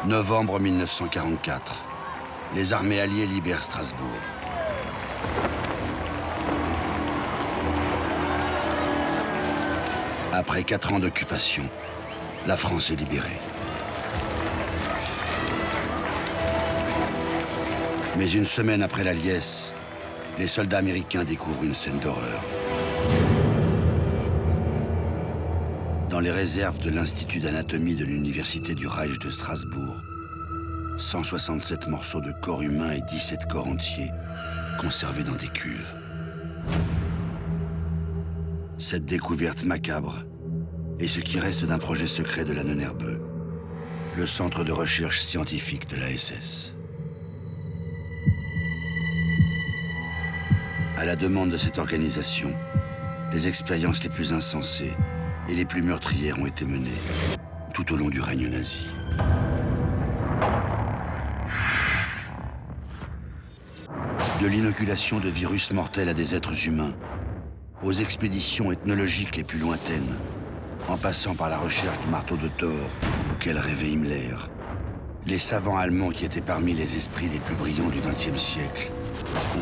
Novembre 1944. Les armées alliées libèrent Strasbourg. Après 4 ans d'occupation, la France est libérée. Mais une semaine après la liesse, les soldats américains découvrent une scène d'horreur. Dans les réserves de l'Institut d'anatomie de l'Université du Reich de Strasbourg, 167 morceaux de corps humains et 17 corps entiers conservés dans des cuves. Cette découverte macabre est ce qui reste d'un projet secret de la NNRBE, le centre de recherche scientifique de la SS. À la demande de cette organisation, les expériences les plus insensées et les plus meurtrières ont été menées tout au long du règne nazi. De l'inoculation de virus mortels à des êtres humains, aux expéditions ethnologiques les plus lointaines, en passant par la recherche du marteau de Thor auquel rêvait Himmler, les savants allemands qui étaient parmi les esprits les plus brillants du XXe siècle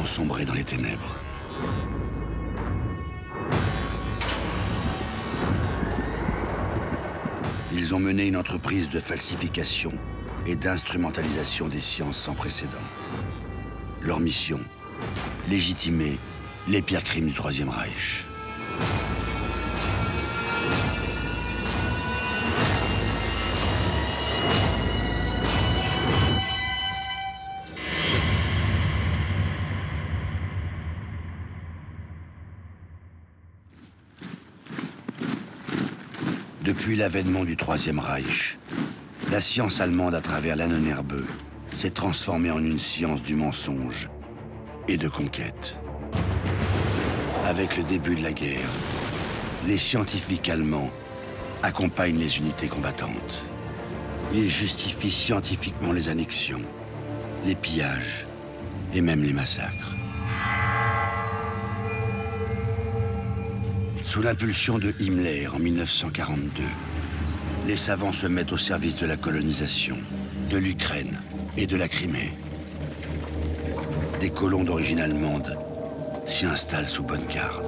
ont sombré dans les ténèbres. Ils ont mené une entreprise de falsification et d'instrumentalisation des sciences sans précédent. Leur mission, légitimer les pires crimes du Troisième Reich. Depuis l'avènement du Troisième Reich, la science allemande à travers la NNRBE s'est transformée en une science du mensonge et de conquête. Avec le début de la guerre, les scientifiques allemands accompagnent les unités combattantes. Ils justifient scientifiquement les annexions, les pillages et même les massacres. Sous l'impulsion de Himmler en 1942, les savants se mettent au service de la colonisation, de l'Ukraine et de la Crimée. Des colons d'origine allemande s'y installent sous bonne garde.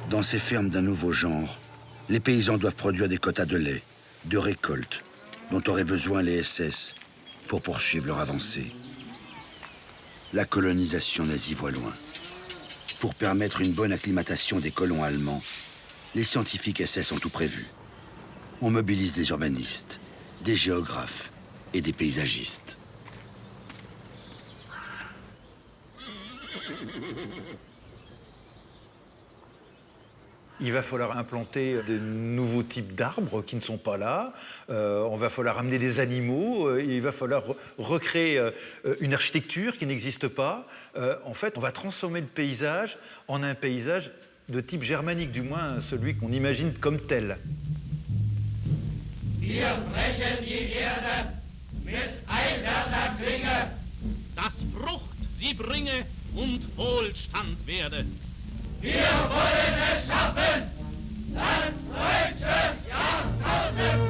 Dans ces fermes d'un nouveau genre, les paysans doivent produire des quotas de lait, de récolte, dont auraient besoin les SS pour poursuivre leur avancée. La colonisation nazie voit loin. Pour permettre une bonne acclimatation des colons allemands, les scientifiques SS ont tout prévu. On mobilise des urbanistes, des géographes et des paysagistes. Il va falloir implanter de nouveaux types d'arbres qui ne sont pas là. On va falloir amener des animaux. Il va falloir recréer une architecture qui n'existe pas. En fait, on va transformer le paysage en un paysage de type germanique, du moins celui qu'on imagine comme tel. Wir brechen die Erde mit eiserner Klinge, dass Frucht sie bringe und Wohlstand werde. Wir wollen es schaffen, das deutsche Jahrtausend.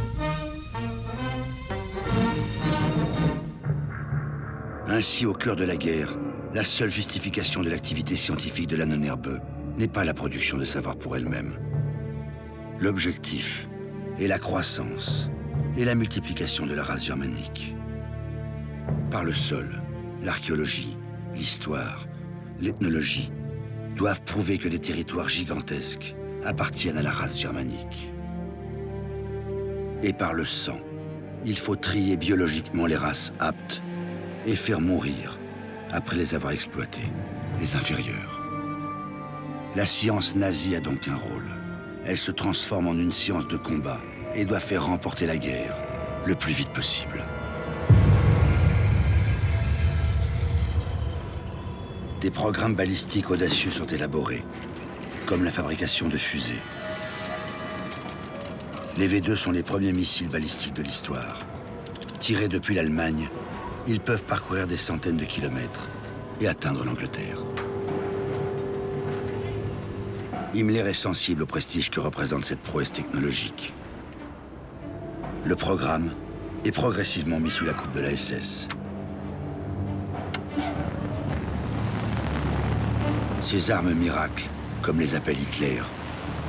Ainsi, au cœur de la guerre, la seule justification de l'activité scientifique de la NNRBE n'est pas la production de savoir pour elle-même. L'objectif est la croissance et la multiplication de la race germanique. Par le sol, l'archéologie, l'histoire, l'ethnologie doivent prouver que des territoires gigantesques appartiennent à la race germanique. Et par le sang, il faut trier biologiquement les races aptes et faire mourir, après les avoir exploitées, les inférieurs. La science nazie a donc un rôle. Elle se transforme en une science de combat et doit faire remporter la guerre le plus vite possible. Des programmes balistiques audacieux sont élaborés, comme la fabrication de fusées. Les V2 sont les premiers missiles balistiques de l'histoire. Tirés depuis l'Allemagne, ils peuvent parcourir des centaines de kilomètres et atteindre l'Angleterre. Himmler est sensible au prestige que représente cette prouesse technologique. Le programme est progressivement mis sous la coupe de la SS. Ces armes miracles, comme les appelle Hitler,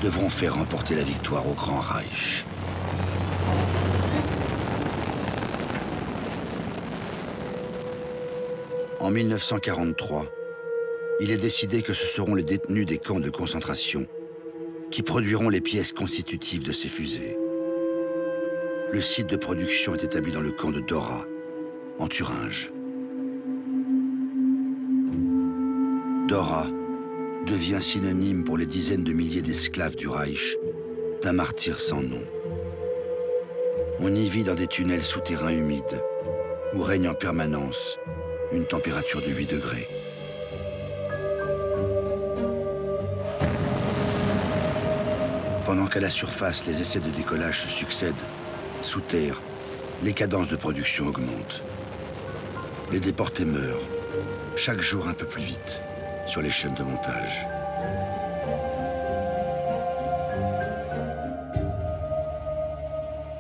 devront faire remporter la victoire au Grand Reich. En 1943, il est décidé que ce seront les détenus des camps de concentration qui produiront les pièces constitutives de ces fusées. Le site de production est établi dans le camp de Dora, en Thuringe. Dora devient synonyme pour les dizaines de milliers d'esclaves du Reich d'un martyr sans nom. On y vit dans des tunnels souterrains humides où règne en permanence une température de 8 degrés. Pendant qu'à la surface, les essais de décollage se succèdent, sous terre, les cadences de production augmentent. Les déportés meurent, chaque jour un peu plus vite, sur les chaînes de montage.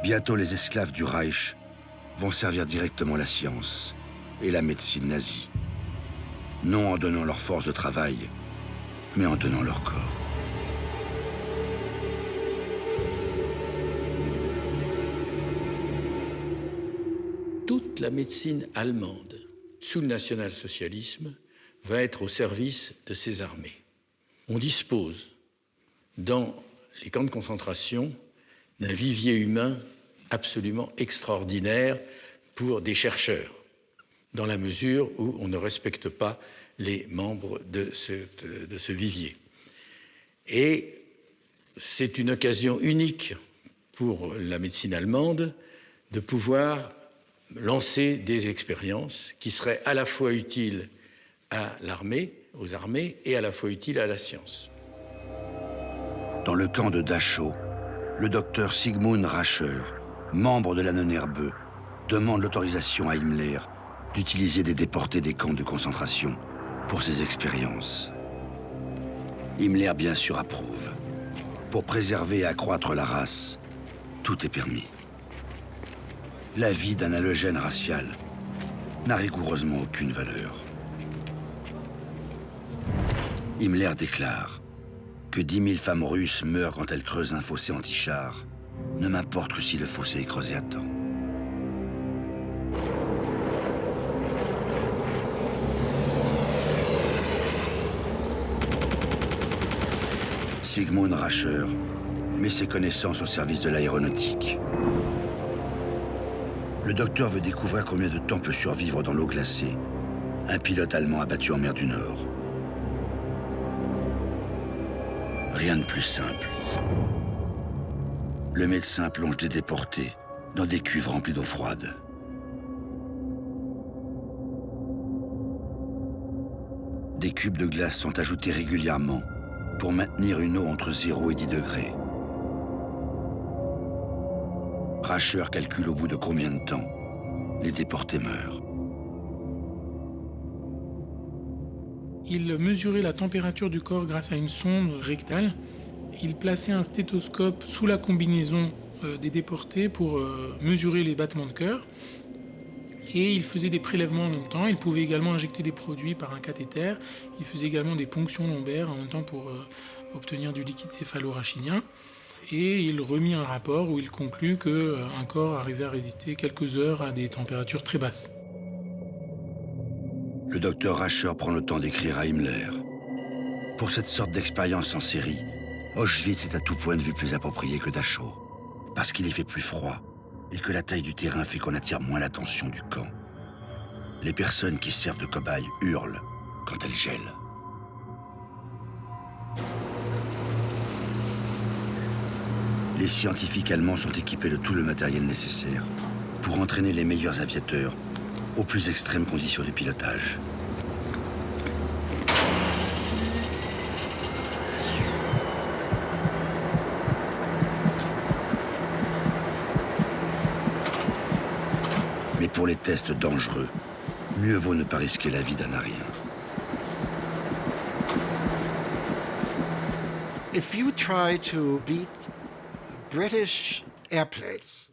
Bientôt, les esclaves du Reich vont servir directement la science et la médecine nazie, non en donnant leur force de travail, mais en donnant leur corps. Toute la médecine allemande, sous le national-socialisme, va être au service de ces armées. On dispose, dans les camps de concentration, d'un vivier humain absolument extraordinaire pour des chercheurs, dans la mesure où on ne respecte pas les membres de ce vivier. Et c'est une occasion unique pour la médecine allemande de pouvoir lancer des expériences qui seraient à la fois utiles à l'armée, aux armées, et à la fois utiles à la science. Dans le camp de Dachau, le docteur Sigmund Rascher, membre de la NNRB, demande l'autorisation à Himmler d'utiliser des déportés des camps de concentration pour ses expériences. Himmler, bien sûr, approuve. Pour préserver et accroître la race, tout est permis. La vie d'un halogène racial n'a rigoureusement aucune valeur. Himmler déclare que 10 000 femmes russes meurent quand elles creusent un fossé anti-char, ne m'importe que si le fossé est creusé à temps. Sigmund Rascher met ses connaissances au service de l'aéronautique. Le docteur veut découvrir combien de temps peut survivre dans l'eau glacée un pilote allemand abattu en mer du Nord. Rien de plus simple. Le médecin plonge des déportés dans des cuves remplies d'eau froide. Des cubes de glace sont ajoutés régulièrement pour maintenir une eau entre 0 et 10 degrés. Rascher calcule au bout de combien de temps les déportés meurent. Il mesurait la température du corps grâce à une sonde rectale. Il plaçait un stéthoscope sous la combinaison des déportés pour mesurer les battements de cœur. Et il faisait des prélèvements en même temps. Il pouvait également injecter des produits par un cathéter. Il faisait également des ponctions lombaires en même temps pour obtenir du liquide céphalorachidien. Et il remit un rapport où il conclut qu'un corps arrivait à résister quelques heures à des températures très basses. Le docteur Rascher prend le temps d'écrire à Himmler. Pour cette sorte d'expérience en série, Auschwitz est à tout point de vue plus approprié que Dachau, parce qu'il y fait plus froid et que la taille du terrain fait qu'on attire moins l'attention du camp. Les personnes qui servent de cobayes hurlent quand elles gèlent. Les scientifiques allemands sont équipés de tout le matériel nécessaire pour entraîner les meilleurs aviateurs aux plus extrêmes conditions de pilotage. Mais pour les tests dangereux, mieux vaut ne pas risquer la vie d'un arien. If you try to beat British airplanes,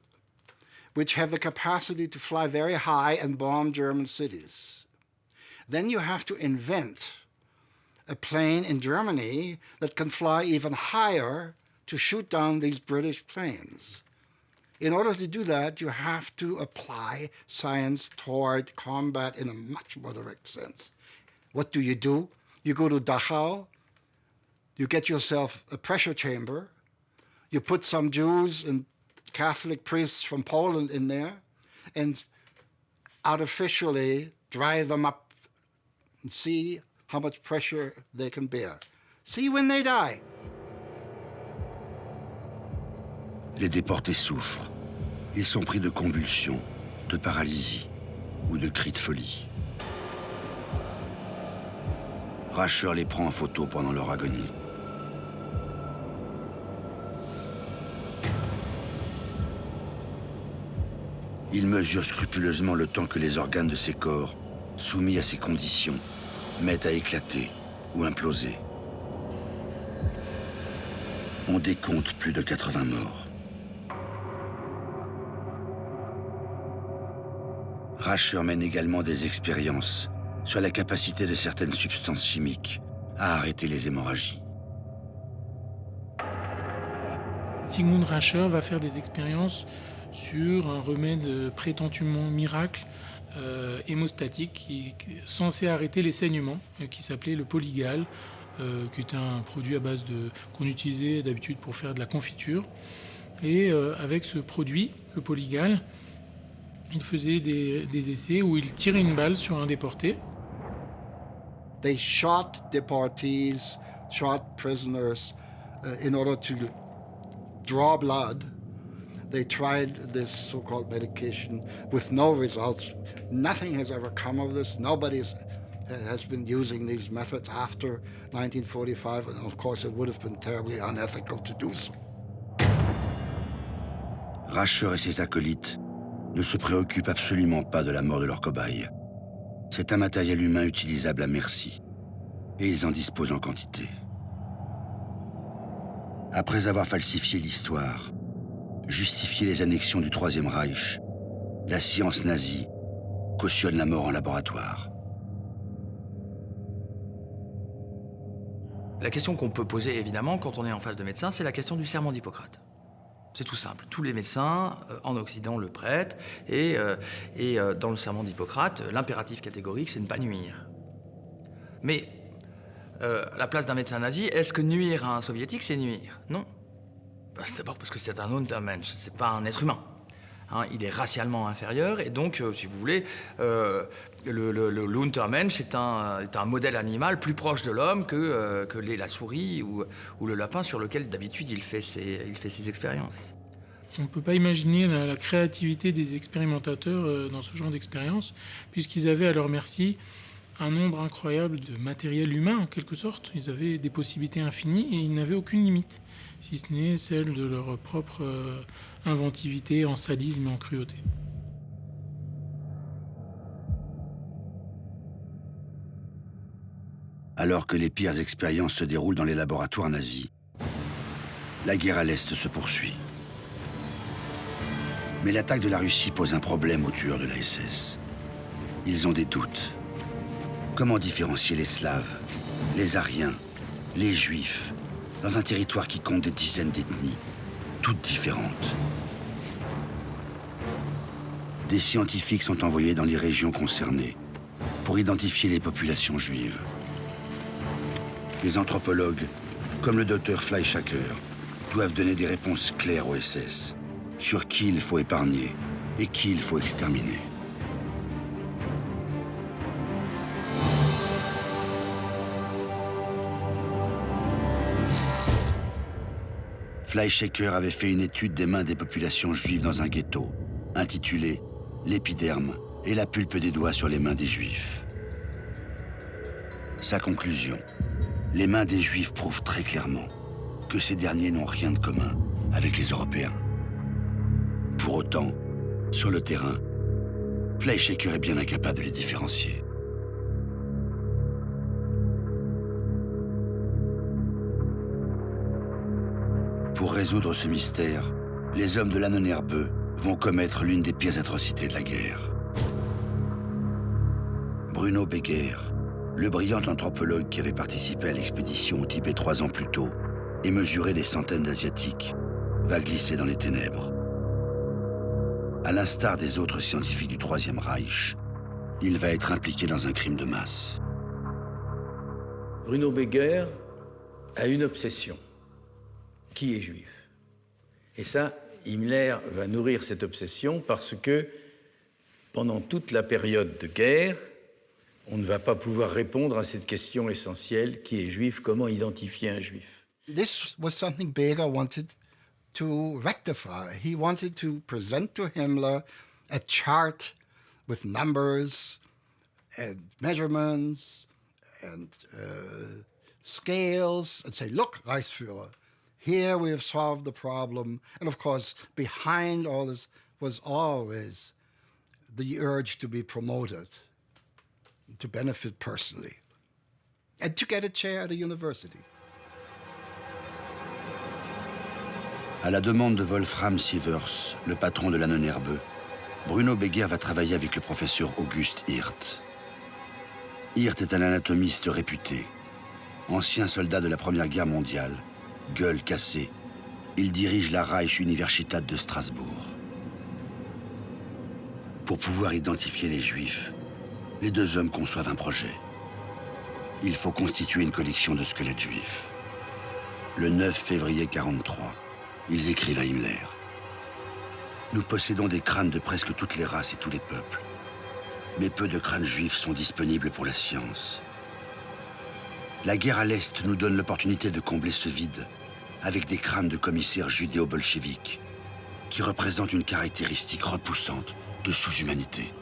which have the capacity to fly very high and bomb German cities, then you have to invent a plane in Germany that can fly even higher to shoot down these British planes. In order to do that, you have to apply science toward combat in a much more direct sense. What do? You go to Dachau, you get yourself a pressure chamber, you put some Jews and Catholic priests from Poland in there, and artificially dry them up and see how much pressure they can bear. See when they die. Les déportés souffrent. Ils sont pris de convulsions, de paralysie ou de cris de folie. Rascher les prend en photo pendant leur agonie. Il mesure scrupuleusement le temps que les organes de ces corps, soumis à ces conditions, mettent à éclater ou imploser. On décompte plus de 80 morts. Rascher mène également des expériences sur la capacité de certaines substances chimiques à arrêter les hémorragies. Sigmund Rascher va faire des expériences sur un remède prétendument miracle hémostatique qui est censé arrêter les saignements, qui s'appelait le Polygal, qui était un produit à base qu'on utilisait d'habitude pour faire de la confiture. Et avec ce produit, le Polygal, il faisait des essais où il tirait une balle sur un déporté. They shot deportees, shot prisoners in order to draw blood. They tried this so-called medication with no results. Nothing has ever come of this. Nobody has been using these methods after 1945, and of course it would have been terribly unethical to do so. Rascher et ses acolytes ne se préoccupent absolument pas de la mort de leurs cobayes. C'est un matériel humain utilisable à merci, et ils en disposent en quantité. Après avoir falsifié l'histoire, justifié les annexions du Troisième Reich, la science nazie cautionne la mort en laboratoire. La question qu'on peut poser, évidemment, quand on est en face de médecins, c'est la question du serment d'Hippocrate. C'est tout simple. Tous les médecins en Occident le prêtent, et dans le serment d'Hippocrate, l'impératif catégorique, c'est ne pas nuire. Mais à la place d'un médecin nazi, est-ce que nuire à un soviétique, c'est nuire? Non. C'est d'abord parce que c'est un Untermensch, c'est pas un être humain. Hein, il est racialement inférieur, et donc, si vous voulez, le Untermensch est un modèle animal plus proche de l'homme que l'est la souris ou le lapin sur lequel d'habitude il fait ses expériences. On ne peut pas imaginer la créativité des expérimentateurs dans ce genre d'expérience, puisqu'ils avaient à leur merci un nombre incroyable de matériel humain, en quelque sorte. Ils avaient des possibilités infinies et ils n'avaient aucune limite, si ce n'est celle de leur propre inventivité en sadisme et en cruauté. Alors que les pires expériences se déroulent dans les laboratoires nazis, la guerre à l'Est se poursuit. Mais l'attaque de la Russie pose un problème aux tueurs de la SS. Ils ont des doutes. Comment différencier les Slaves, les Aryens, les Juifs, dans un territoire qui compte des dizaines d'ethnies, toutes différentes? Des scientifiques sont envoyés dans les régions concernées pour identifier les populations juives. Des anthropologues, comme le docteur Fleischacker, doivent donner des réponses claires aux SS sur qui il faut épargner et qui il faut exterminer. Fleischacker avait fait une étude des mains des populations juives dans un ghetto, intitulée « L'épiderme et la pulpe des doigts sur les mains des Juifs ». Sa conclusion: les mains des Juifs prouvent très clairement que ces derniers n'ont rien de commun avec les Européens. Pour autant, sur le terrain, Fleischacker est bien incapable de les différencier. Pour résoudre ce mystère, les hommes de l'Ahnenerbe vont commettre l'une des pires atrocités de la guerre. Bruno Beguer, le brillant anthropologue qui avait participé à l'expédition au Tibet 3 ans plus tôt et mesuré des centaines d'Asiatiques, va glisser dans les ténèbres. À l'instar des autres scientifiques du Troisième Reich, il va être impliqué dans un crime de masse. Bruno Beguer a une obsession. Qui est juif? Et ça, Himmler va nourrir cette obsession parce que pendant toute la période de guerre, on ne va pas pouvoir répondre à cette question essentielle, qui est juif, comment identifier un juif? This was something Beger wanted to rectify. He wanted to present to Himmler a chart with numbers and measurements and scales and say, look, Reichsführer, here we have solved the problem. And of course, behind all this was always the urge to be promoted, to benefit personally, and to get a chair at a university. À la demande de Wolfram Sievers, le patron de l'Ahnenerbe, Bruno Beguer va travailler avec le professeur August Hirt. Hirt est un anatomiste réputé. Ancien soldat de la Première Guerre mondiale, gueule cassée, il dirige la Reich Universität de Strasbourg. Pour pouvoir identifier les Juifs, les deux hommes conçoivent un projet. Il faut constituer une collection de squelettes juifs. Le 9 février 1943, ils écrivent à Himmler. Nous possédons des crânes de presque toutes les races et tous les peuples. Mais peu de crânes juifs sont disponibles pour la science. La guerre à l'Est nous donne l'opportunité de combler ce vide avec des crânes de commissaires judéo-bolcheviques qui représentent une caractéristique repoussante de sous-humanité.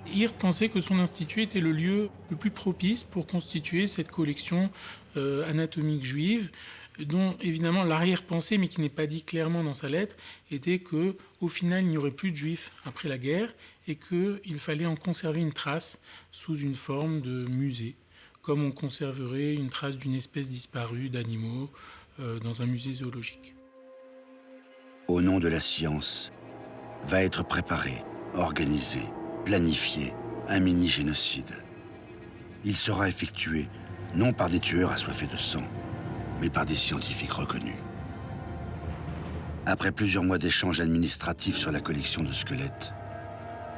Hirt pensait que son institut était le lieu le plus propice pour constituer cette collection anatomique juive, dont évidemment l'arrière-pensée, mais qui n'est pas dit clairement dans sa lettre, était qu'au final il n'y aurait plus de juifs après la guerre et qu'il fallait en conserver une trace sous une forme de musée, comme on conserverait une trace d'une espèce disparue d'animaux dans un musée zoologique. Au nom de la science, va être préparé, organisé, planifié un mini-génocide. Il sera effectué non par des tueurs assoiffés de sang, mais par des scientifiques reconnus. Après plusieurs mois d'échanges administratifs sur la collection de squelettes,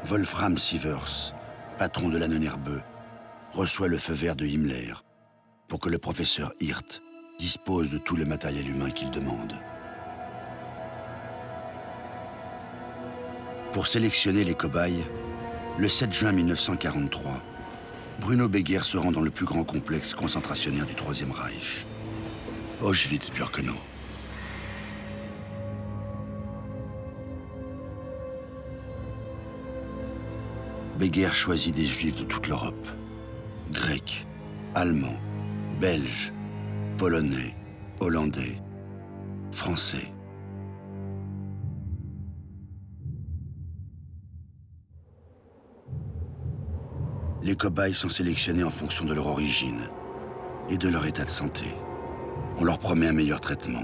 Wolfram Sievers, patron de l'Ahnenerbe, reçoit le feu vert de Himmler pour que le professeur Hirt dispose de tout le matériel humain qu'il demande. Pour sélectionner les cobayes, le 7 juin 1943, Bruno Beguer se rend dans le plus grand complexe concentrationnaire du Troisième Reich, Auschwitz-Birkenau. Beguer choisit des Juifs de toute l'Europe, Grecs, Allemands, Belges, Polonais, Hollandais, Français. Les cobayes sont sélectionnés en fonction de leur origine et de leur état de santé. On leur promet un meilleur traitement.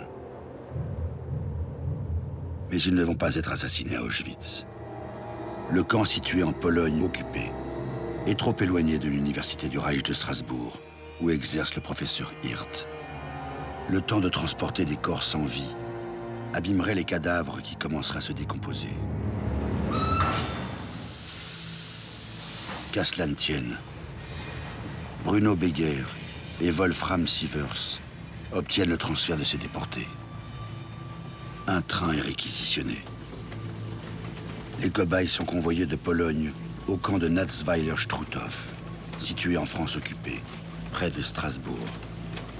Mais ils ne vont pas être assassinés à Auschwitz. Le camp situé en Pologne occupée est trop éloigné de l'université du Reich de Strasbourg, où exerce le professeur Hirt. Le temps de transporter des corps sans vie abîmerait les cadavres qui commenceraient à se décomposer. Qu'à cela ne tienne, Bruno Beguer et Wolfram Sievers obtiennent le transfert de ces déportés. Un train est réquisitionné. Les cobayes sont convoyés de Pologne au camp de Natzweiler-Struthof, situé en France occupée, près de Strasbourg,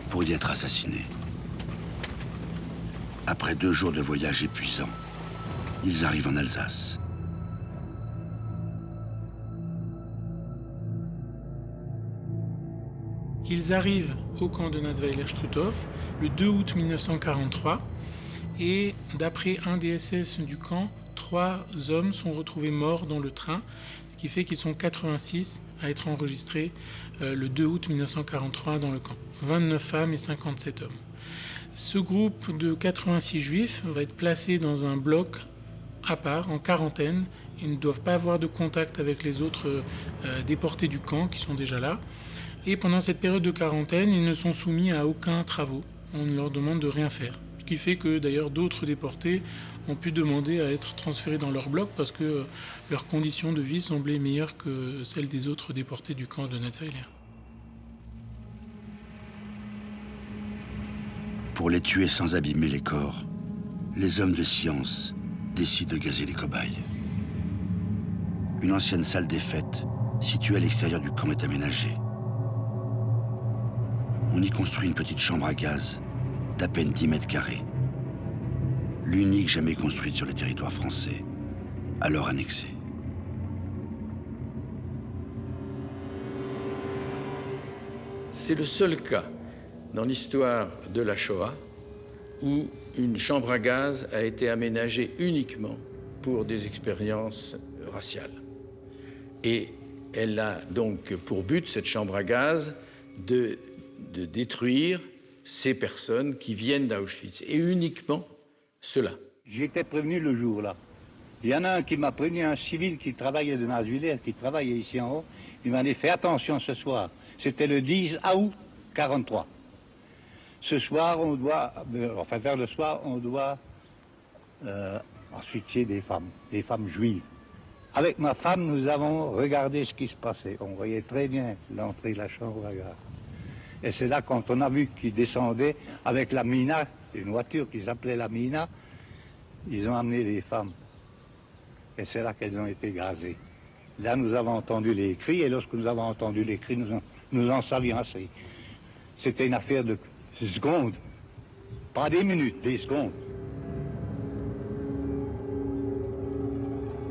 pour y être assassinés. Après 2 jours de voyage épuisant, ils arrivent en Alsace. Ils arrivent au camp de Natzweiler-Struthof le 2 août 1943 et d'après un des SS du camp, 3 hommes sont retrouvés morts dans le train, ce qui fait qu'ils sont 86 à être enregistrés le 2 août 1943 dans le camp. 29 femmes et 57 hommes. Ce groupe de 86 juifs va être placé dans un bloc à part, en quarantaine. Ils ne doivent pas avoir de contact avec les autres déportés du camp qui sont déjà là. Et pendant cette période de quarantaine, ils ne sont soumis à aucun travaux. On leur demande de rien faire. Ce qui fait que d'ailleurs d'autres déportés ont pu demander à être transférés dans leur bloc parce que leurs conditions de vie semblaient meilleures que celles des autres déportés du camp de Natzweiler. Pour les tuer sans abîmer les corps, les hommes de science décident de gazer les cobayes. Une ancienne salle des fêtes, située à l'extérieur du camp, est aménagée. On y construit une petite chambre à gaz d'à peine 10 mètres carrés. L'unique jamais construite sur le territoire français, alors annexé. C'est le seul cas dans l'histoire de la Shoah où une chambre à gaz a été aménagée uniquement pour des expériences raciales. Et elle a donc pour but, cette chambre à gaz, de détruire ces personnes qui viennent d'Auschwitz, et uniquement cela. J'étais prévenu le jour-là. Il y en a un qui m'a prévenu, un civil qui travaillait de Natzweiler, qui travaillait ici en haut. Il m'a dit, fais attention ce soir. C'était le 10 août 43. Ce soir, on doit, enfin vers le soir, on doit ensuite tuer des femmes juives. Avec ma femme, nous avons regardé ce qui se passait. On voyait très bien l'entrée de la chambre à gaz. Et c'est là, quand on a vu qu'ils descendaient avec la Mina, une voiture qu'ils appelaient la Mina, ils ont amené les femmes. Et c'est là qu'elles ont été gazées. Là, nous avons entendu les cris, et lorsque nous avons entendu les cris, nous en savions assez. C'était une affaire de secondes, pas des minutes, des secondes.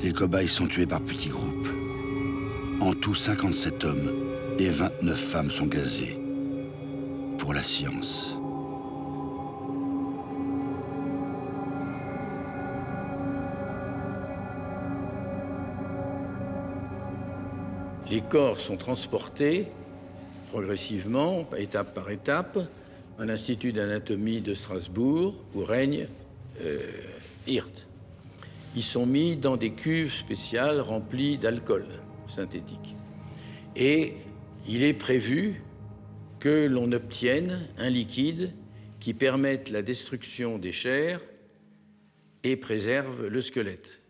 Les cobayes sont tués par petits groupes. En tout, 57 hommes et 29 femmes sont gazés. Pour la science. Les corps sont transportés progressivement, étape par étape, à l'Institut d'anatomie de Strasbourg, où règne Hirt. Ils sont mis dans des cuves spéciales remplies d'alcool synthétique. Et il est prévu que l'on obtienne un liquide qui permette la destruction des chairs et préserve le squelette.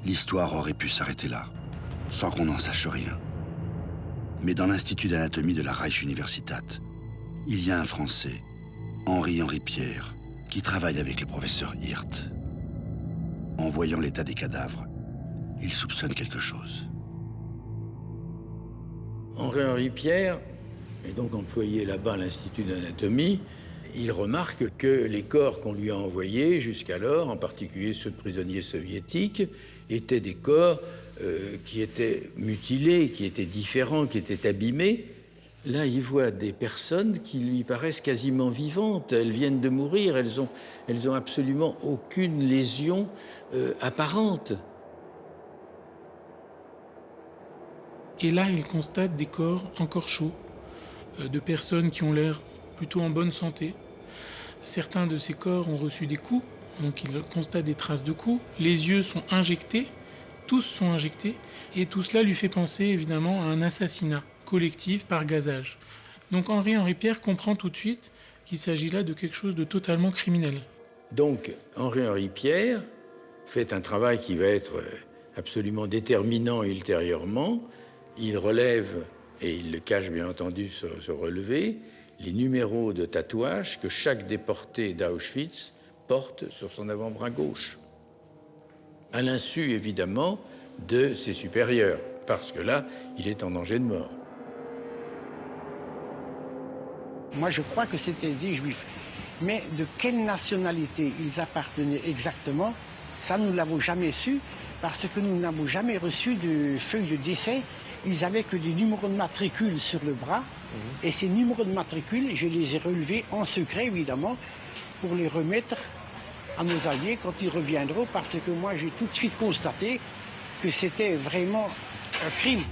L'histoire aurait pu s'arrêter là, sans qu'on n'en sache rien. Mais dans l'Institut d'anatomie de la Reichsuniversität, il y a un Français, Henri Pierre, qui travaille avec le professeur Hirt. En voyant l'état des cadavres, il soupçonne quelque chose. Henri Pierre est donc employé là-bas à l'Institut d'anatomie. Il remarque que les corps qu'on lui a envoyés jusqu'alors, en particulier ceux de prisonniers soviétiques, étaient des corps qui étaient mutilés, qui étaient différents, qui étaient abîmés. Là, il voit des personnes qui lui paraissent quasiment vivantes. Elles viennent de mourir, elles ont absolument aucune lésion apparente. Et là, il constate des corps encore chauds, de personnes qui ont l'air plutôt en bonne santé. Certains de ces corps ont reçu des coups, donc il constate des traces de coups. Les yeux sont injectés, tous sont injectés, et tout cela lui fait penser évidemment à un assassinat collectif par gazage. Donc Henri Pierre comprend tout de suite qu'il s'agit là de quelque chose de totalement criminel. Donc Henri Pierre fait un travail qui va être absolument déterminant ultérieurement. Il relève, et il le cache bien entendu sur ce relevé, les numéros de tatouage que chaque déporté d'Auschwitz porte sur son avant-bras gauche. À l'insu, évidemment, de ses supérieurs, parce que là, il est en danger de mort. Moi, je crois que c'était des juifs. Mais de quelle nationalité ils appartenaient exactement, ça, nous ne l'avons jamais su, parce que nous n'avons jamais reçu de feuille de décès. Ils n'avaient que des numéros de matricule sur le bras. Et ces numéros de matricule, je les ai relevés en secret, évidemment, pour les remettre à nos alliés quand ils reviendront, parce que moi j'ai tout de suite constaté que c'était vraiment un crime.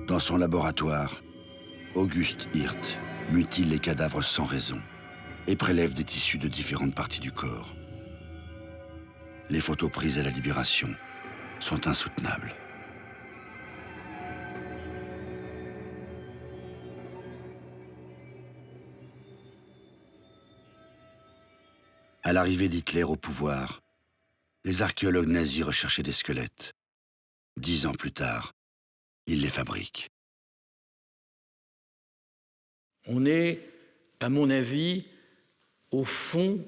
Dans son laboratoire, Auguste Hirt mutile les cadavres sans raison et prélève des tissus de différentes parties du corps. Les photos prises à la Libération sont insoutenables. À l'arrivée d'Hitler au pouvoir, les archéologues nazis recherchaient des squelettes. 10 ans plus tard, ils les fabriquent. On est, à mon avis, au fond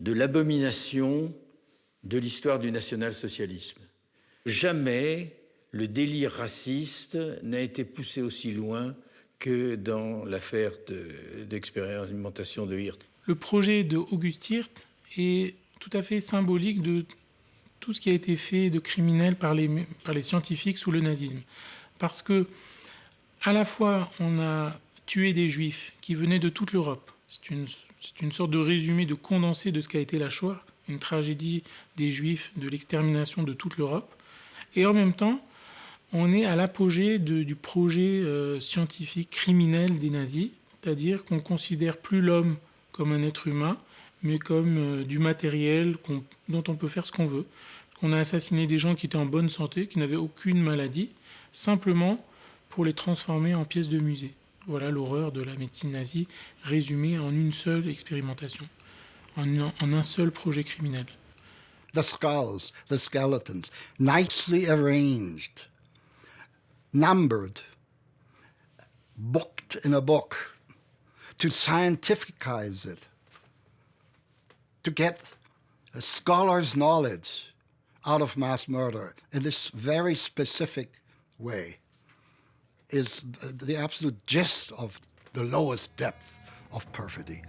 de l'abomination de l'histoire du national-socialisme. Jamais le délire raciste n'a été poussé aussi loin que dans l'affaire d'expérimentation de Hirt. Le projet de Auguste Hirt est tout à fait symbolique de tout ce qui a été fait de criminel par les scientifiques sous le nazisme. Parce que, à la fois, on a tué des juifs qui venaient de toute l'Europe. C'est une sorte de résumé, de condensé de ce qu'a été la Shoah, une tragédie des juifs, de l'extermination de toute l'Europe. Et en même temps, on est à l'apogée du projet scientifique criminel des nazis, c'est-à-dire qu'on ne considère plus l'homme comme un être humain, mais comme du matériel dont on peut faire ce qu'on veut. On a assassiné des gens qui étaient en bonne santé, qui n'avaient aucune maladie, simplement pour les transformer en pièces de musée. Voilà l'horreur de la médecine nazie, résumée en une seule expérimentation, en un seul projet criminel. The skulls, the skeletons, nicely arranged, numbered, booked in a book, to scientificize it, to get a scholar's knowledge out of mass murder in this very specific way is the absolute gist of the lowest depth of perfidy.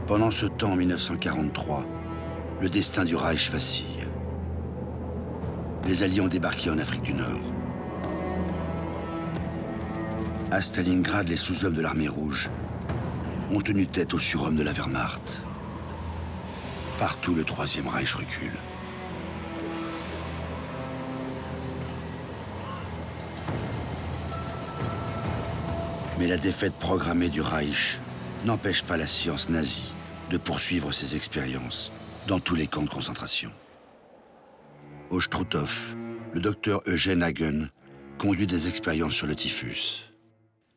Pendant ce temps, en 1943, le destin du Reich vacille. Les Alliés ont débarqué en Afrique du Nord. À Stalingrad, les sous-hommes de l'armée rouge ont tenu tête aux surhommes de la Wehrmacht. Partout, le Troisième Reich recule. Mais la défaite programmée du Reich n'empêche pas la science nazie de poursuivre ses expériences dans tous les camps de concentration. Au Struthof, le docteur Eugen Hagen conduit des expériences sur le typhus.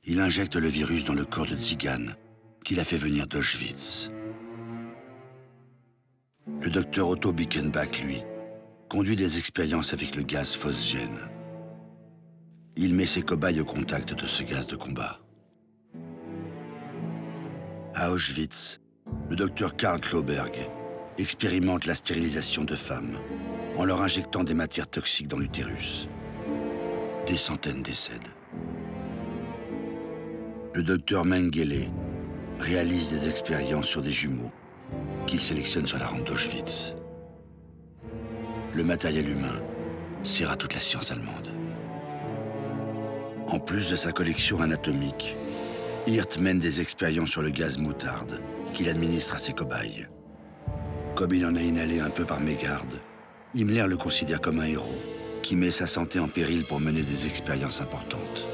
Il injecte le virus dans le corps de Tzigan, qu'il a fait venir d'Auschwitz. Le docteur Otto Bickenbach, lui, conduit des expériences avec le gaz phosgène. Il met ses cobayes au contact de ce gaz de combat. À Auschwitz, le docteur Karl Klauberg expérimente la stérilisation de femmes en leur injectant des matières toxiques dans l'utérus. Des centaines décèdent. Le docteur Mengele réalise des expériences sur des jumeaux qu'il sélectionne sur la rampe d'Auschwitz. Le matériel humain sert à toute la science allemande. En plus de sa collection anatomique, Hirt mène des expériences sur le gaz moutarde qu'il administre à ses cobayes. Comme il en a inhalé un peu par mégarde, Himmler le considère comme un héros qui met sa santé en péril pour mener des expériences importantes.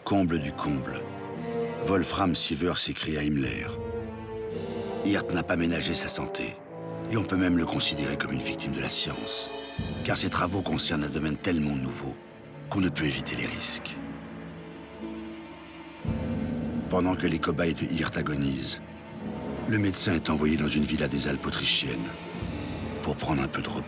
Comble du comble, Wolfram Siever s'écrie à Himmler. Hirt n'a pas ménagé sa santé, et on peut même le considérer comme une victime de la science, car ses travaux concernent un domaine tellement nouveau qu'on ne peut éviter les risques. Pendant que les cobayes de Hirt agonisent, le médecin est envoyé dans une villa des Alpes autrichiennes pour prendre un peu de repos.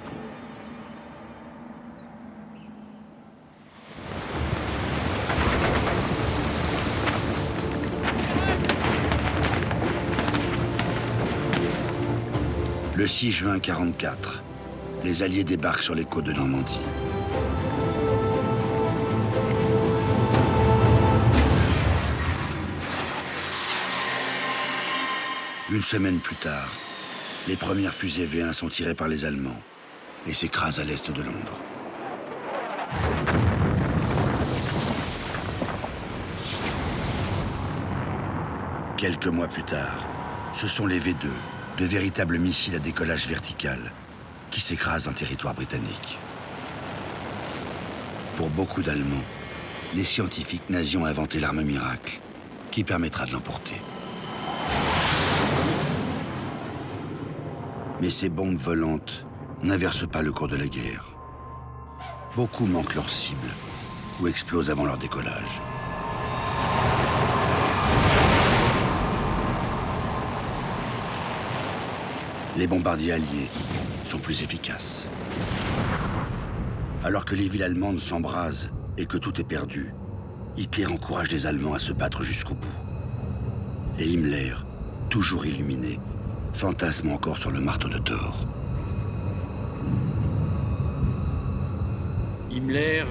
Le 6 juin 1944, les Alliés débarquent sur les côtes de Normandie. Une semaine plus tard, les premières fusées V1 sont tirées par les Allemands et s'écrasent à l'est de Londres. Quelques mois plus tard, ce sont les V2, de véritables missiles à décollage vertical, qui s'écrasent en territoire britannique. Pour beaucoup d'Allemands, les scientifiques nazis ont inventé l'arme miracle, qui permettra de l'emporter. Mais ces bombes volantes n'inversent pas le cours de la guerre. Beaucoup manquent leur cible ou explosent avant leur décollage. Les bombardiers alliés sont plus efficaces. Alors que les villes allemandes s'embrasent et que tout est perdu, Hitler encourage les Allemands à se battre jusqu'au bout. Et Himmler, toujours illuminé, fantasme encore sur le marteau de Thor. Himmler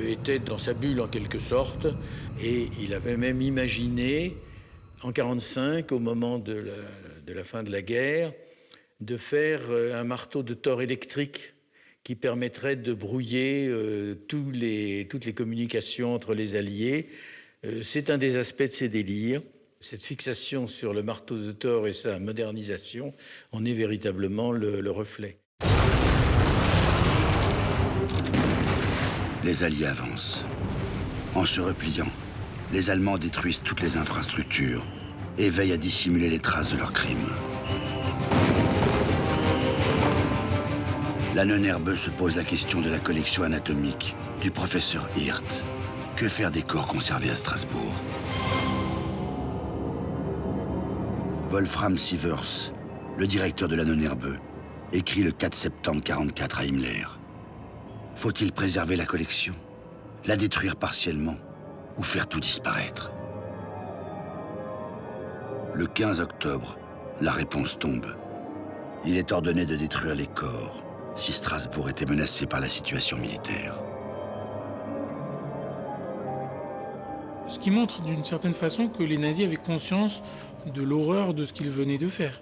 était dans sa bulle en quelque sorte, et il avait même imaginé, en 1945, au moment de la fin de la guerre, de faire un marteau de Thor électrique qui permettrait de brouiller toutes les communications entre les Alliés. C'est un des aspects de ses délires. Cette fixation sur le marteau de Thor et sa modernisation en est véritablement le reflet. Les Alliés avancent. En se repliant, les Allemands détruisent toutes les infrastructures et veillent à dissimuler les traces de leurs crimes. La Neunerbe se pose la question de la collection anatomique du professeur Hirt. Que faire des corps conservés à Strasbourg? Wolfram Sievers, le directeur de la Neunerbe, écrit le 4 septembre 1944 à Himmler. Faut-il préserver la collection, la détruire partiellement ou faire tout disparaître? Le 15 octobre, la réponse tombe. Il est ordonné de détruire les corps si Strasbourg était menacé par la situation militaire. Ce qui montre d'une certaine façon que les nazis avaient conscience de l'horreur de ce qu'ils venaient de faire.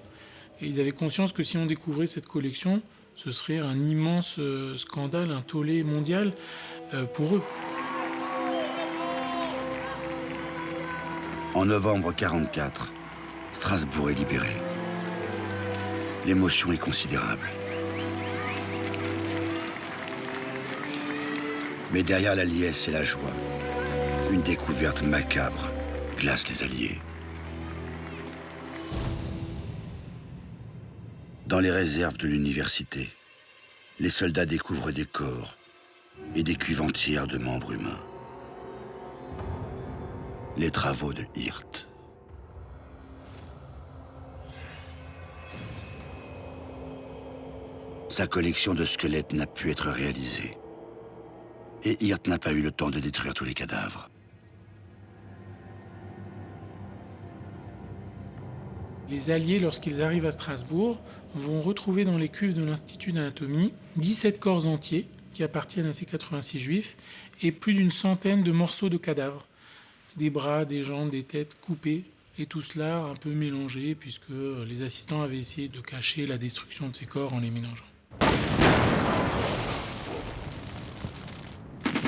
Et ils avaient conscience que si on découvrait cette collection, ce serait un immense scandale, un tollé mondial pour eux. En novembre 1944, Strasbourg est libéré. L'émotion est considérable. Mais derrière la liesse et la joie, une découverte macabre glace les Alliés. Dans les réserves de l'université, les soldats découvrent des corps et des cuves entières de membres humains. Les travaux de Hirt. Sa collection de squelettes n'a pu être réalisée. Et Hirt n'a pas eu le temps de détruire tous les cadavres. Les Alliés, lorsqu'ils arrivent à Strasbourg, vont retrouver dans les cuves de l'Institut d'anatomie 17 corps entiers qui appartiennent à ces 86 juifs et plus d'une centaine de morceaux de cadavres. Des bras, des jambes, des têtes coupées, et tout cela un peu mélangé puisque les assistants avaient essayé de cacher la destruction de ces corps en les mélangeant.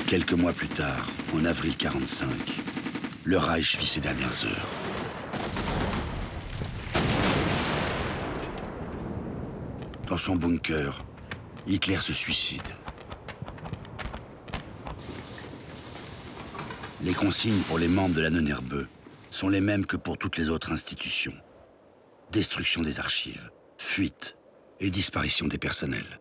Quelques mois plus tard, en avril 1945, le Reich vit ses dernières heures. Dans son bunker, Hitler se suicide. Les consignes pour les membres de la Neunerbe sont les mêmes que pour toutes les autres institutions. Destruction des archives, fuite et disparition des personnels.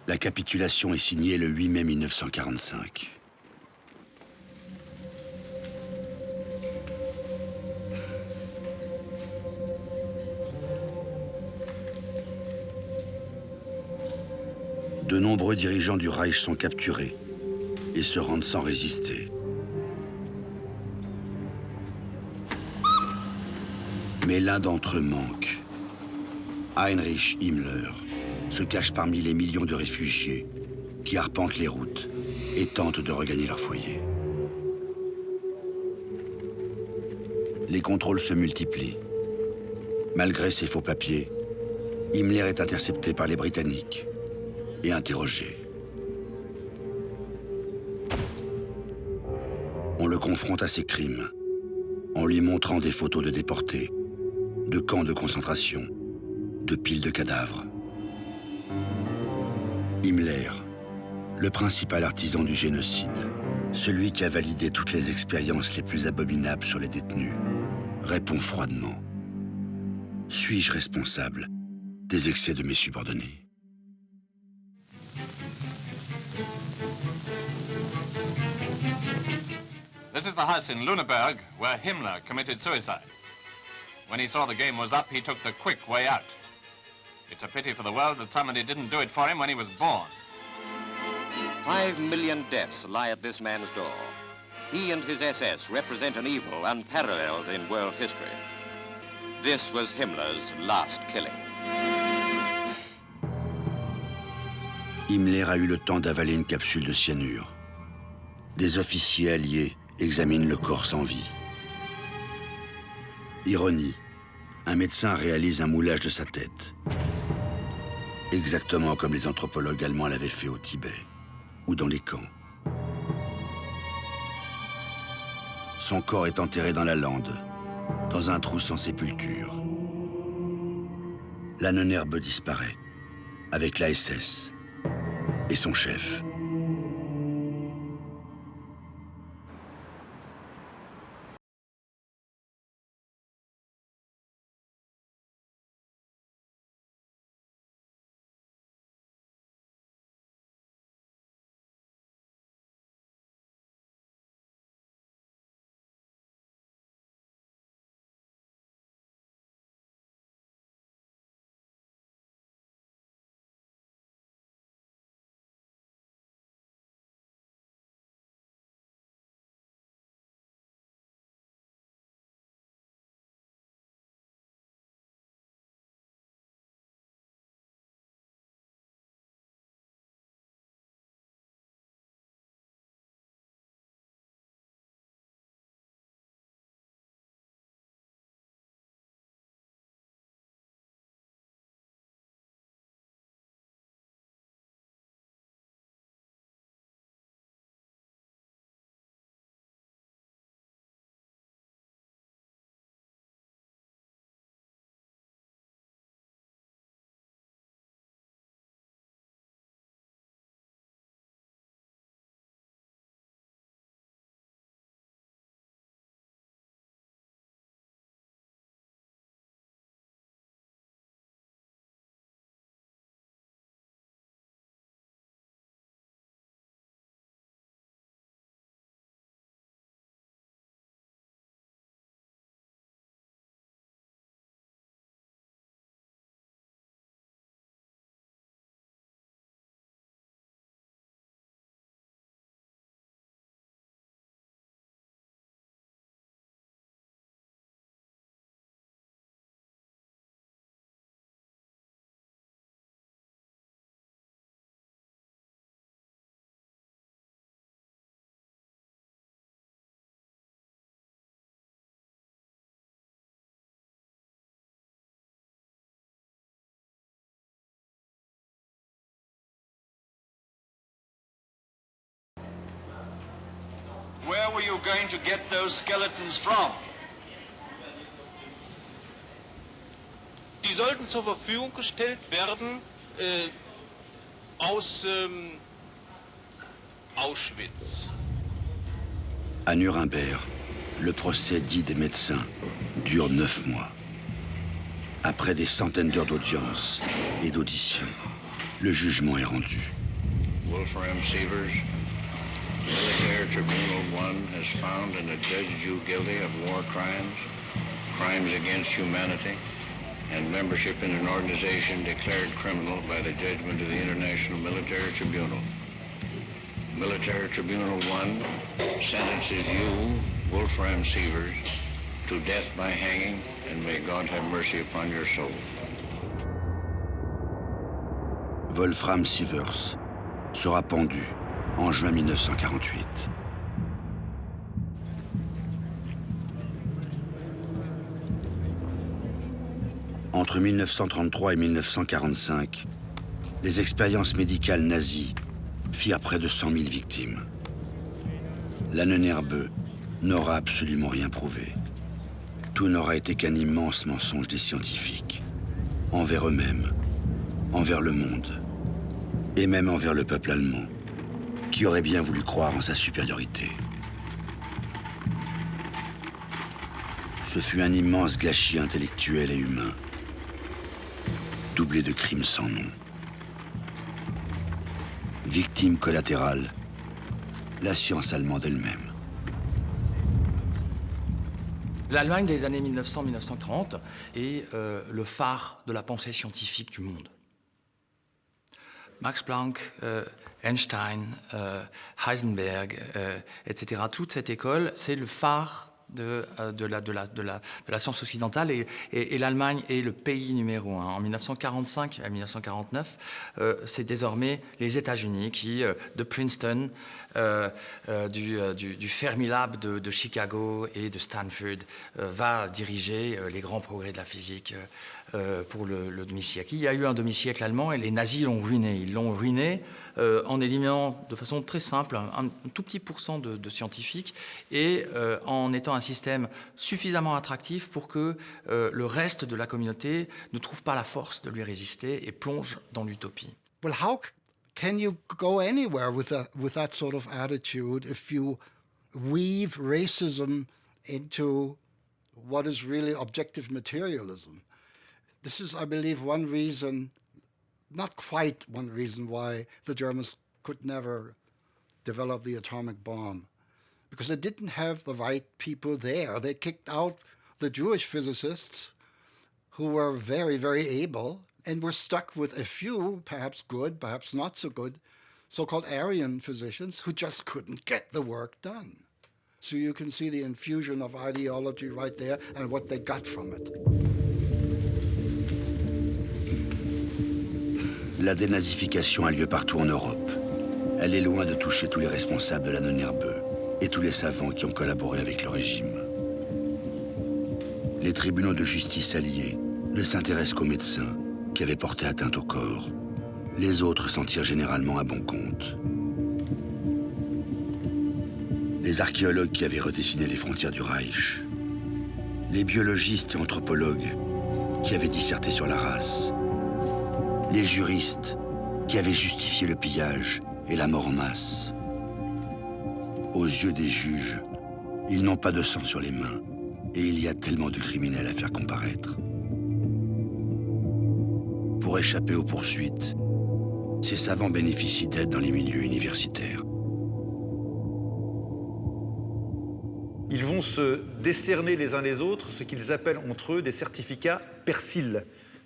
La capitulation est signée le 8 mai 1945. De nombreux dirigeants du Reich sont capturés et se rendent sans résister. Mais l'un d'entre eux manque. Heinrich Himmler se cache parmi les millions de réfugiés qui arpentent les routes et tentent de regagner leur foyer. Les contrôles se multiplient. Malgré ses faux papiers, Himmler est intercepté par les Britanniques. et interrogé. On le confronte à ses crimes, en lui montrant des photos de déportés, de camps de concentration, de piles de cadavres. Himmler, le principal artisan du génocide, celui qui a validé toutes les expériences les plus abominables sur les détenus, répond froidement. Suis-je responsable des excès de mes subordonnés? This is the house in Lüneburg where Himmler committed suicide. When he saw the game was up, he took the quick way out. It's a pity for the world that somebody didn't do it for him when he was born. 5 million deaths lie at this man's door. He and his SS represent an evil unparalleled in world history. This was Himmler's last killing. Himmler a eu le temps d'avaler une capsule de cyanure. Des officiers alliés examinent le corps sans vie. Ironie, un médecin réalise un moulage de sa tête. Exactement comme les anthropologues allemands l'avaient fait au Tibet ou dans les camps. Son corps est enterré dans la lande, dans un trou sans sépulture. L'Ahnenerbe disparaît, avec la SS et son chef. Where were you going to get those skeletons from? Die sollten zur Verfügung gestellt werden aus Auschwitz. À Nuremberg, le procès dit des médecins dure 9 mois. Après des centaines d'heures d'audience et d'auditions, le jugement est rendu. Wolfram Sievers, Military Tribunal 1 has found and adjudged you guilty of war crimes, crimes against humanity, and membership in an organization declared criminal by the judgment of the International Military Tribunal. Military Tribunal 1 sentences you, Wolfram Sievers, to death by hanging, and may God have mercy upon your soul. Wolfram Sievers sera pendu en juin 1948. Entre 1933 et 1945, les expériences médicales nazies firent près de 100 000 victimes. L'Ahnenerbe n'aura absolument rien prouvé. Tout n'aura été qu'un immense mensonge des scientifiques, envers eux-mêmes, envers le monde, et même envers le peuple allemand, qui aurait bien voulu croire en sa supériorité. Ce fut un immense gâchis intellectuel et humain, doublé de crimes sans nom. Victime collatérale, la science allemande elle-même. L'Allemagne des années 1900-1930 est le phare de la pensée scientifique du monde. Max Planck, Einstein, Heisenberg, etc. Toute cette école, c'est le phare de la science occidentale et l'Allemagne est le pays numéro 1. En 1945 à 1949, c'est désormais les États-Unis qui, de Princeton, du Fermilab de Chicago et de Stanford, va diriger les grands progrès de la physique pour le demi-siècle. Il y a eu un demi-siècle allemand et les nazis l'ont ruiné. Ils l'ont ruiné en éliminant de façon très simple un tout petit pourcent de scientifiques et en étant un système suffisamment attractif pour que le reste de la communauté ne trouve pas la force de lui résister et plonge dans l'utopie. Well, how can you go anywhere with that sort of attitude if you weave racism into what is really objective materialism? This is, I believe, one reason, not quite one reason why the Germans could never develop the atomic bomb, because they didn't have the right people there. They kicked out the Jewish physicists who were very, very able and were stuck with a few, perhaps good, perhaps not so good, so-called Aryan physicians who just couldn't get the work done. So you can see the infusion of ideology right there and what they got from it. La dénazification a lieu partout en Europe. Elle est loin de toucher tous les responsables de l'Ahnenerbe et tous les savants qui ont collaboré avec le régime. Les tribunaux de justice alliés ne s'intéressent qu'aux médecins qui avaient porté atteinte au corps. Les autres s'en tirent généralement à bon compte. Les archéologues qui avaient redessiné les frontières du Reich, les biologistes et anthropologues qui avaient disserté sur la race, les juristes qui avaient justifié le pillage et la mort en masse. Aux yeux des juges, ils n'ont pas de sang sur les mains et il y a tellement de criminels à faire comparaître. Pour échapper aux poursuites, ces savants bénéficient d'aide dans les milieux universitaires. Ils vont se décerner les uns les autres ce qu'ils appellent entre eux des certificats Persil,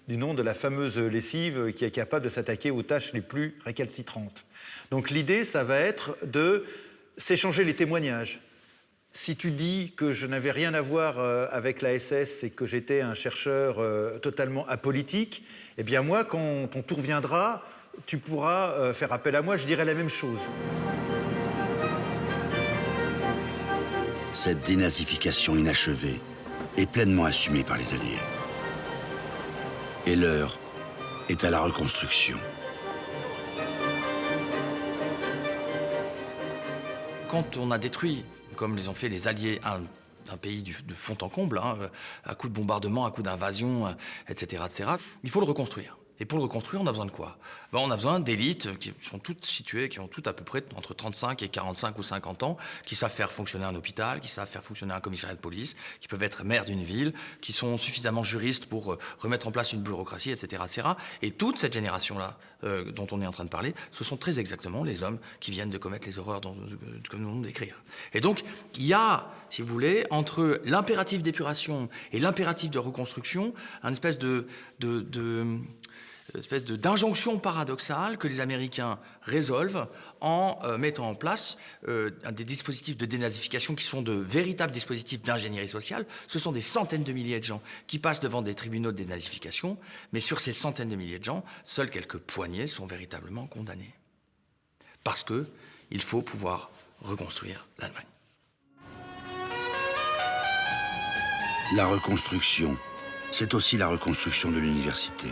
du nom de la fameuse lessive qui est capable de s'attaquer aux tâches les plus récalcitrantes. Donc l'idée, ça va être de s'échanger les témoignages. Si tu dis que je n'avais rien à voir avec la SS et que j'étais un chercheur totalement apolitique, eh bien moi, quand ton tour viendra, tu pourras faire appel à moi, je dirai la même chose. Cette dénazification inachevée est pleinement assumée par les Alliés. Et l'heure est à la reconstruction. Quand on a détruit, comme les ont fait les Alliés, un pays de fond en comble, à coups de bombardement, à coups d'invasion, etc., il faut le reconstruire. Et pour le reconstruire, on a besoin de quoi? On a besoin d'élites qui sont toutes situées, qui ont toutes à peu près entre 35 et 45 ou 50 ans, qui savent faire fonctionner un hôpital, qui savent faire fonctionner un commissariat de police, qui peuvent être maires d'une ville, qui sont suffisamment juristes pour remettre en place une bureaucratie, etc., etc. Et toute cette génération-là dont on est en train de parler, ce sont très exactement les hommes qui viennent de commettre les horreurs que nous venons d'écrire. Et donc, il y a, si vous voulez, entre l'impératif d'épuration et l'impératif de reconstruction, une espèce d'injonction paradoxale que les Américains résolvent en mettant en place des dispositifs de dénazification qui sont de véritables dispositifs d'ingénierie sociale. Ce sont des centaines de milliers de gens qui passent devant des tribunaux de dénazification, mais sur ces centaines de milliers de gens, seuls quelques poignées sont véritablement condamnés. Parce qu'il faut pouvoir reconstruire l'Allemagne. La reconstruction, c'est aussi la reconstruction de l'université.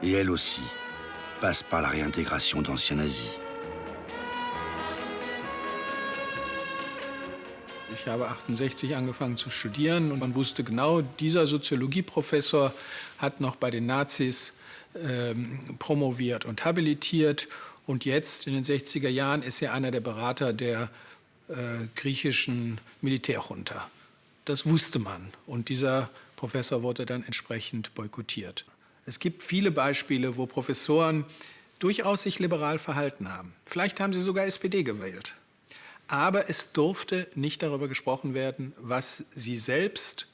Et elle aussi passe par la réintégration d'anciens nazis. Ich habe 1968 angefangen zu studieren und man wusste genau, dieser Soziologieprofessor hat noch bei den Nazis promoviert und habilitiert. Und jetzt, in den 60er Jahren, ist er einer der Berater der griechischen Militärjunta. Das wusste man. Und dieser Professor wurde dann entsprechend boykottiert. Es gibt viele Beispiele, wo Professoren durchaus sich liberal verhalten haben. Vielleicht haben sie sogar SPD gewählt. Aber es durfte nicht darüber gesprochen werden, was sie selbst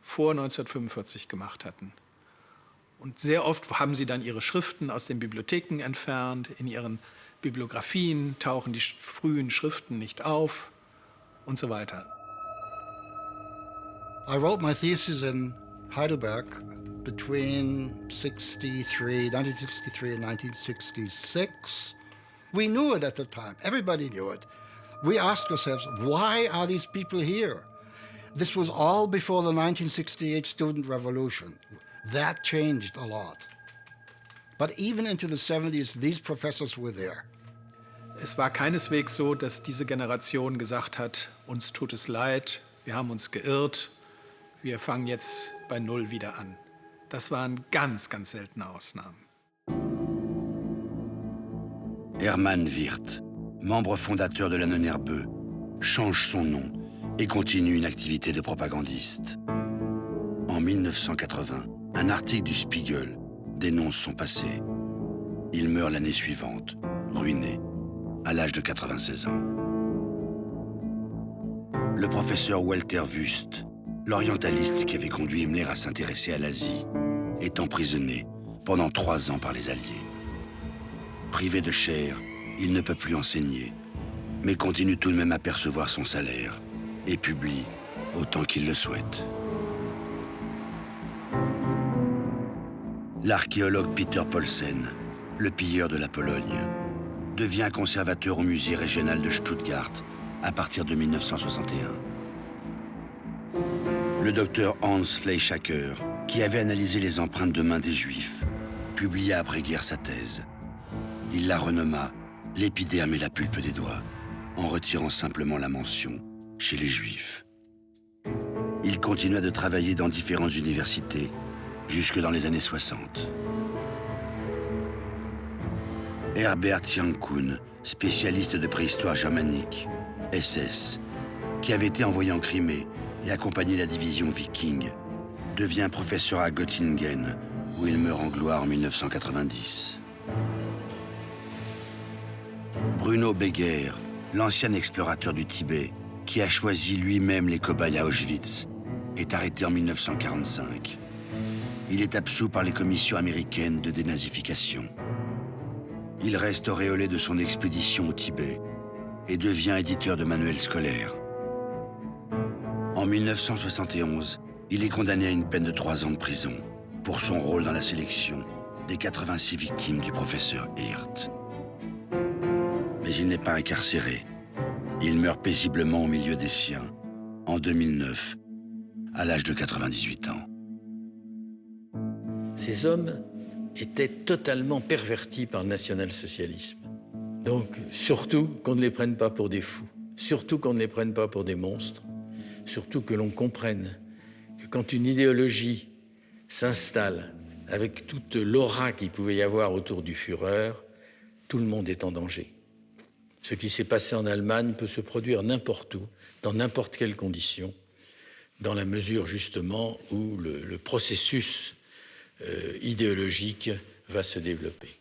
vor 1945 gemacht hatten. Und sehr oft haben sie dann ihre Schriften aus den Bibliotheken entfernt. In ihren Bibliografien tauchen die frühen Schriften nicht auf und so weiter. I wrote my thesis in Heidelberg between 1963 and 1966. We knew it at the time. Everybody knew it. We asked ourselves, why are these people here? This was all before the 1968 student revolution. That changed a lot. But even into the 70s, these professors were there. Es war keineswegs so, dass diese Generation gesagt hat, uns tut es leid, wir haben uns geirrt, wir fangen jetzt bei Null wieder an. Das waren ganz, ganz seltene Ausnahmen. Hermann Wirth, membre fondateur de la NNRBE, change son nom et continue une activité de propagandiste. En 1980, un article du Spiegel dénonce son passé. Il meurt l'année suivante, ruiné, à l'âge de 96 ans. Le professeur Walter Wüst, l'orientaliste qui avait conduit Himmler à s'intéresser à l'Asie, est emprisonné pendant 3 ans par les Alliés. Privé de chair, il ne peut plus enseigner, mais continue tout de même à percevoir son salaire et publie autant qu'il le souhaite. L'archéologue Peter Paulsen, le pilleur de la Pologne, devient conservateur au musée régional de Stuttgart à partir de 1961. Le docteur Hans Fleischacker, qui avait analysé les empreintes de mains des Juifs, publia après-guerre sa thèse. Il la renomma « L'épiderme et la pulpe des doigts », en retirant simplement la mention « chez les Juifs ». Il continua de travailler dans différentes universités, jusque dans les années 60. Herbert Jankun, spécialiste de préhistoire germanique, SS, qui avait été envoyé en Crimée et accompagné la division Viking, devient professeur à Göttingen, où il meurt en gloire en 1990. Bruno Beger, l'ancien explorateur du Tibet, qui a choisi lui-même les cobayes à Auschwitz, est arrêté en 1945. Il est absous par les commissions américaines de dénazification. Il reste auréolé de son expédition au Tibet et devient éditeur de manuels scolaires. En 1971, il est condamné à une peine de 3 ans de prison pour son rôle dans la sélection des 86 victimes du professeur Hirt. Mais il n'est pas incarcéré. Il meurt paisiblement au milieu des siens, en 2009, à l'âge de 98 ans. Ces hommes étaient totalement pervertis par le national-socialisme. Donc, surtout qu'on ne les prenne pas pour des fous, surtout qu'on ne les prenne pas pour des monstres, surtout que l'on comprenne que quand une idéologie s'installe avec toute l'aura qu'il pouvait y avoir autour du Führer, tout le monde est en danger. Ce qui s'est passé en Allemagne peut se produire n'importe où, dans n'importe quelle condition, dans la mesure justement où le processus idéologique va se développer.